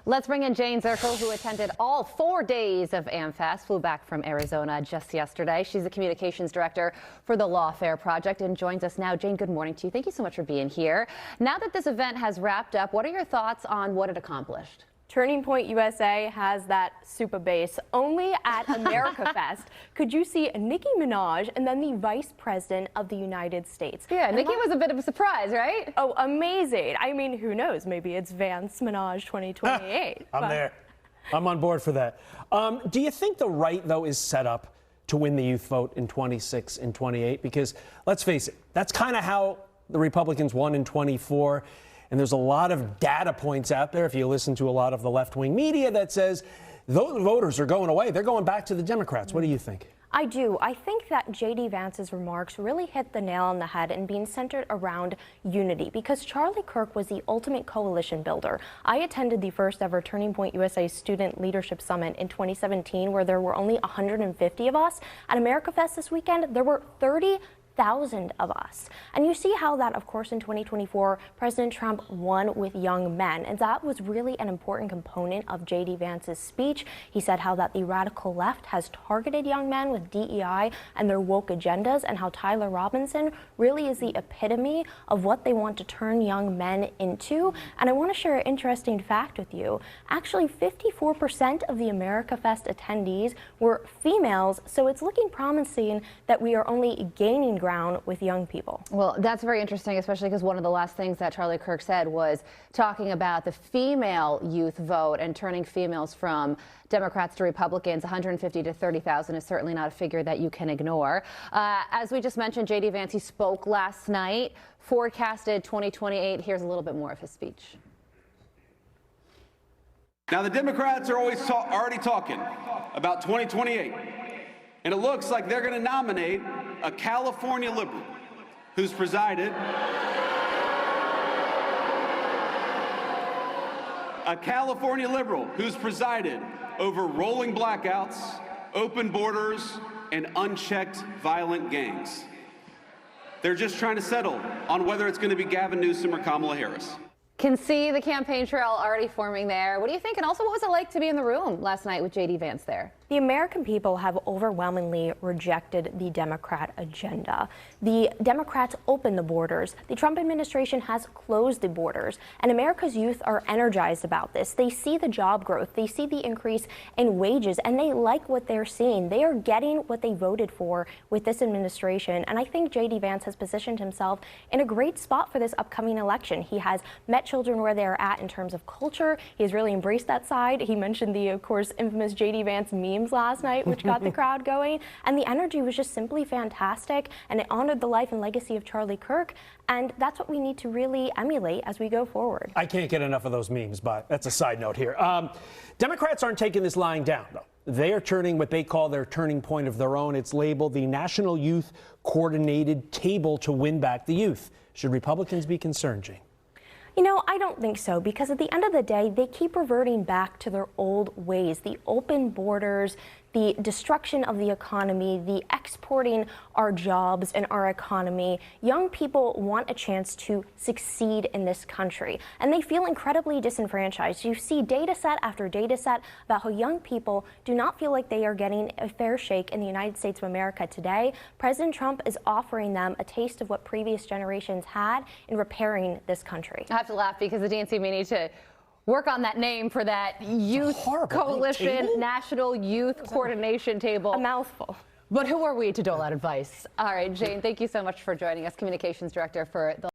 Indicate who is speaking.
Speaker 1: Let's bring in Jayne Zirkle, who attended all 4 days of AmFest, flew back from Arizona just yesterday. She's the communications director for the Lawfare Project and joins us now. Jayne, good morning to you. Thank you so much for being here. Now that this event has wrapped up, what are your thoughts on what it accomplished?
Speaker 2: Turning Point USA has that super bass. Only at America Fest could you see Nicki Minaj and then the Vice President of the United States.
Speaker 1: Yeah, Nicki was a bit of a surprise, right?
Speaker 2: Oh, amazing. I mean, who knows? Maybe it's Vance Minaj 2028.
Speaker 3: I'm there. I'm on board for that. Do you think the right, though, is set up to win the youth vote in 26 and 28? Because let's face it, that's kind of how the Republicans won in 24. And there's a lot of data points out there, if you listen to a lot of the left-wing media, that says those voters are going away. They're going back to the Democrats. What do you think?
Speaker 2: I do. I think that J.D. Vance's remarks really hit the nail on the head in being centered around unity, because Charlie Kirk was the ultimate coalition builder. I attended the first ever Turning Point USA Student Leadership Summit in 2017, where there were only 150 of us. At America Fest this weekend, there were 30,000 of us. And you see how that, of course, in 2024, President Trump won with young men. And that was really an important component of J.D. Vance's speech. He said how that the radical left has targeted young men with DEI and their woke agendas, and how Tyler Robinson really is the epitome of what they want to turn young men into. And I want to share an interesting fact with you. Actually, 54% of the America Fest attendees were females, so it's looking promising that we are only gaining ground with young people.
Speaker 1: Well, that's very interesting, especially because one of the last things that Charlie Kirk said was talking about the female youth vote and turning females from Democrats to Republicans. 150 to 30,000 is certainly not a figure that you can ignore. As we just mentioned, J.D. Vance, he spoke last night, forecasted 2028. Here's a little bit more of his speech.
Speaker 4: Now, the Democrats are already talking about 2028, and it looks like they're going to nominate a California liberal who's presided over rolling blackouts, open borders, and unchecked violent gangs. They're just trying to settle on whether it's going to be Gavin Newsom or Kamala Harris.
Speaker 1: Can see the campaign trail already forming there. What do you think? And also, what was it like to be in the room last night with J.D. Vance there?
Speaker 2: The American people have overwhelmingly rejected the Democrat agenda. The Democrats opened the borders. The Trump administration has closed the borders. And America's youth are energized about this. They see the job growth. They see the increase in wages, and they like what they're seeing. They are getting what they voted for with this administration. And I think J.D. Vance has positioned himself in a great spot for this upcoming election. He has met children where they're at in terms of culture. He has really embraced that side. He mentioned the, of course, infamous J.D. Vance memes last night, which got the crowd going. And the energy was just simply fantastic. And it honored the life and legacy of Charlie Kirk. And that's what we need to really emulate as we go forward.
Speaker 3: I can't get enough of those memes, but that's a side note here. Democrats aren't taking this lying down, though. They are turning what they call their turning point of their own. It's labeled the National Youth Coordinated Table to Win Back the Youth. Should Republicans be concerned, Jayne?
Speaker 2: You know, I don't think so, because at the end of the day, they keep reverting back to their old ways. The open borders, the destruction of the economy, the exporting our jobs and our economy. Young people want a chance to succeed in this country, and they feel incredibly disenfranchised. You see data set after data set about how young people do not feel like they are getting a fair shake in the United States of America today. President Trump is offering them a taste of what previous generations had in repairing this country.
Speaker 1: I have to laugh because the DNC may need to work on that name for that youth coalition, National Youth Coordination Table.
Speaker 2: A mouthful.
Speaker 1: But who are we to dole out advice? All right, Jayne, thank you so much for joining us, Communications Director for the